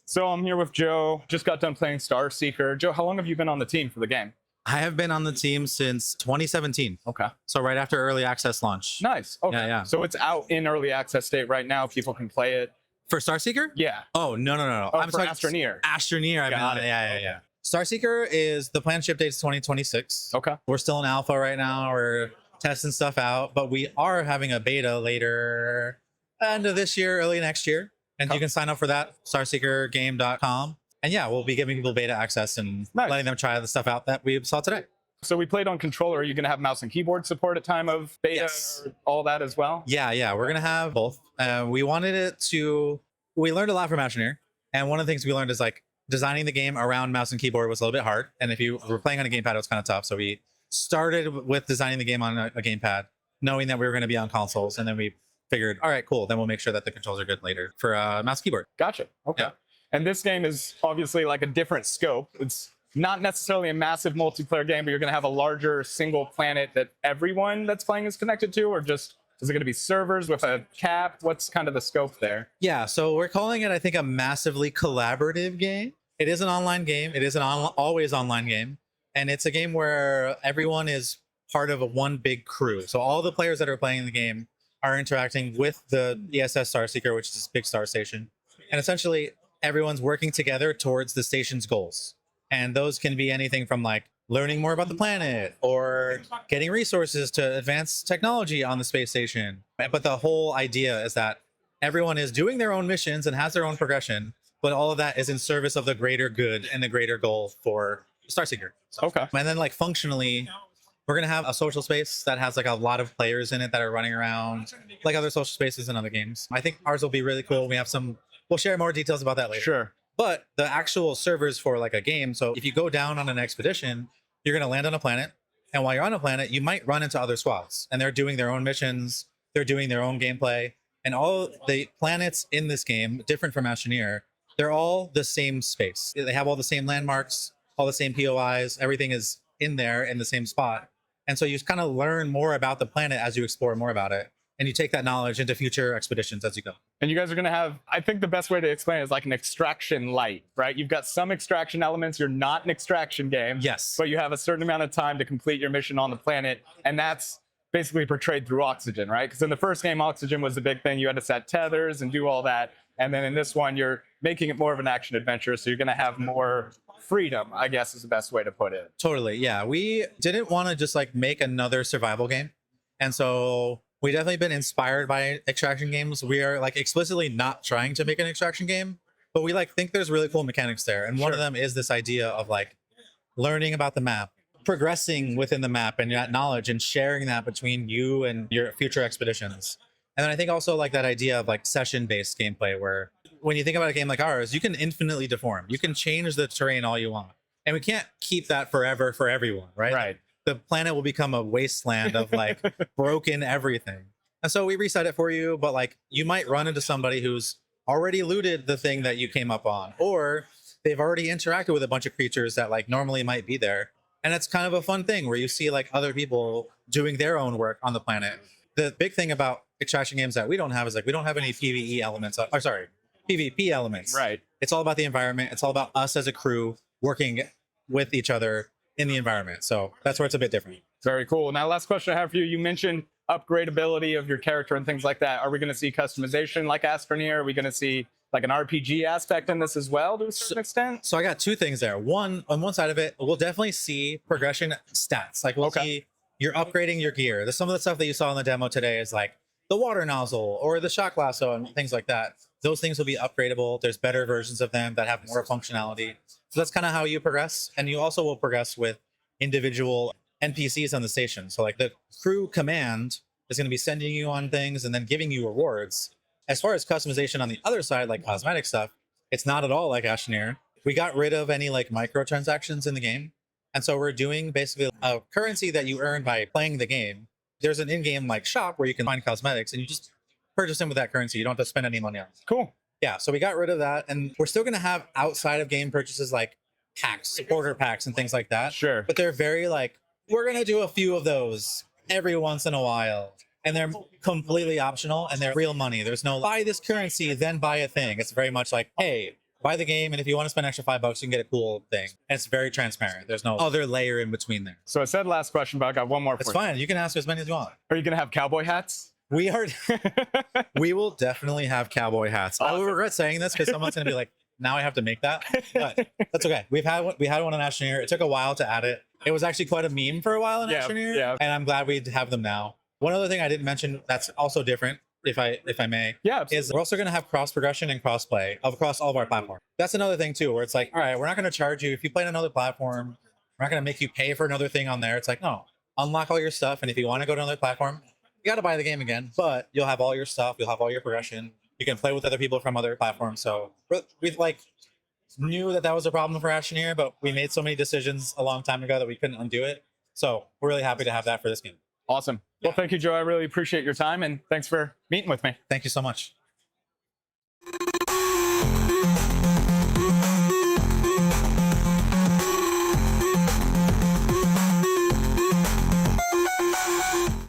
So I'm here with Joe. Just got done playing Starseeker. Joe, how long have you been on the team for the game? I have been on the team since 2017. Okay. So right after early access launch. Nice. Okay. Yeah. So it's out in early access state right now. People can play it. For Starseeker? Yeah. Oh, no. Oh, I'm for sorry. Astroneer. Astroneer. I've been Got on it. Yeah. Starseeker is the planned ship date is 2026. Okay. We're still in alpha right now. We're testing stuff out, but we are having a beta later end of this year, early next year. And you can sign up for that, starseekergame.com. And yeah, we'll be giving people beta access and letting them try the stuff out that we saw today. So we played on controller. Are you going to have mouse and keyboard support at time of beta? Yes. Or all that as well? Yeah. We're going to have both. We wanted it to... We learned a lot from Astroneer. And one of the things we learned is like designing the game around mouse and keyboard was a little bit hard. And if you were playing on a gamepad, it was kind of tough. So we started with designing the game on a gamepad, knowing that we were going to be on consoles. And then we figured, all right, cool. Then we'll make sure that the controls are good later for mouse keyboard. Gotcha. Okay. Yeah. And this game is obviously like a different scope. It's not necessarily a massive multiplayer game, but you're going to have a larger single planet that everyone that's playing is connected to, or just is it going to be servers with a cap? What's kind of the scope there? Yeah, so we're calling it, I think, a massively collaborative game. It is an online game. It is an always online game. And it's a game where everyone is part of one big crew. So all the players that are playing the game are interacting with the ESS Starseeker, which is this big star station. And essentially, everyone's working together towards the station's goals. And those can be anything from like learning more about the planet or getting resources to advance technology on the space station. But the whole idea is that everyone is doing their own missions and has their own progression, but all of that is in service of the greater good and the greater goal for Starseeker. Okay. And then like functionally, we're going to have a social space that has like a lot of players in it that are running around like other social spaces in other games. I think ours will be really cool. We'll share more details about that later. Sure. But the actual servers for like a game. So if you go down on an expedition, you're going to land on a planet. And while you're on a planet, you might run into other squads and they're doing their own missions. They're doing their own gameplay. And all the planets in this game, different from Astroneer, they're all the same space. They have all the same landmarks, all the same POIs. Everything is in there in the same spot. And so you kind of learn more about the planet as you explore more about it. And you take that knowledge into future expeditions as you go. And you guys are going to have, I think the best way to explain it is like an extraction light, right? You've got some extraction elements. You're not an extraction game. Yes. But you have a certain amount of time to complete your mission on the planet. And that's basically portrayed through oxygen, right? Because in the first game, oxygen was the big thing. You had to set tethers and do all that. And then in this one, you're making it more of an action adventure. So you're going to have more freedom, I guess is the best way to put it. Totally. Yeah. We didn't want to just like make another survival game. And so we definitely been inspired by extraction games. We are like explicitly not trying to make an extraction game, but we like think there's really cool mechanics there. And one of them is this idea of like learning about the map, progressing within the map and that knowledge and sharing that between you and your future expeditions. And then I think also like that idea of like session-based gameplay where when you think about a game like ours, you can infinitely deform. You can change the terrain all you want. And we can't keep that forever for everyone, right? Right. The planet will become a wasteland of like broken everything. And so we reset it for you, but like you might run into somebody who's already looted the thing that you came up on, or they've already interacted with a bunch of creatures that like normally might be there. And it's kind of a fun thing where you see like other people doing their own work on the planet. The big thing about extraction games that we don't have is like we don't have any PvE elements, PvP elements. Right. It's all about the environment. It's all about us as a crew working with each other in the environment. So that's where it's a bit different. Very cool. Now, last question I have for you. You mentioned upgradability of your character and things like that. Are we going to see customization like Astroneer? Are we going to see like an RPG aspect in this as well to a certain extent? So I got two things there. One, on one side of it, we'll definitely see progression stats. Like we'll see you're upgrading your gear. Some of the stuff that you saw in the demo today is like the water nozzle or the shock lasso and things like that. Those things will be upgradable. There's better versions of them that have more functionality. So that's kind of how you progress. And you also will progress with individual NPCs on the station. So like the crew command is going to be sending you on things and then giving you rewards. As far as customization on the other side, like cosmetic stuff, it's not at all like Astroneer. We got rid of any like microtransactions in the game. And so we're doing basically a currency that you earn by playing the game. There's an in-game like shop where you can find cosmetics and you just purchase them with that currency. You don't have to spend any money on it. Cool. Yeah, so we got rid of that. And we're still going to have outside of game purchases like packs, supporter packs and things like that. Sure. But they're very like, we're going to do a few of those every once in a while. And they're completely optional and they're real money. There's no buy this currency, then buy a thing. It's very much like, hey, buy the game, and if you want to spend extra $5, you can get a cool thing. And it's very transparent. There's no other layer in between there. So I said last question, but I got one more for It's you. fine. You can ask as many as you want. Are you gonna have cowboy hats? We are. We will definitely have cowboy hats. I will Awesome. regret saying this because someone's gonna be like, "Now I have to make that." But that's okay. We had one on Astroneer. It took a while to add it. It was actually quite a meme for a while in Astroneer, yeah. and I'm glad we have them now. One other thing I didn't mention that's also different, if I may, Yeah, absolutely. is we're also gonna have cross progression and cross play across all of our platforms. That's another thing too, where it's like, all right, we're not gonna charge you if you play on another platform. We're not gonna make you pay for another thing on there. It's like, no, unlock all your stuff, and if you want to go to another platform, you got to buy the game again, but you'll have all your stuff, you'll have all your progression, you can play with other people from other platforms. So we like knew that was a problem for Astroneer, but we made so many decisions a long time ago that we couldn't undo it. So we're really happy to have that for this game. Awesome. Well, thank you, Joe. I really appreciate your time, and thanks for meeting with me. Thank you so much.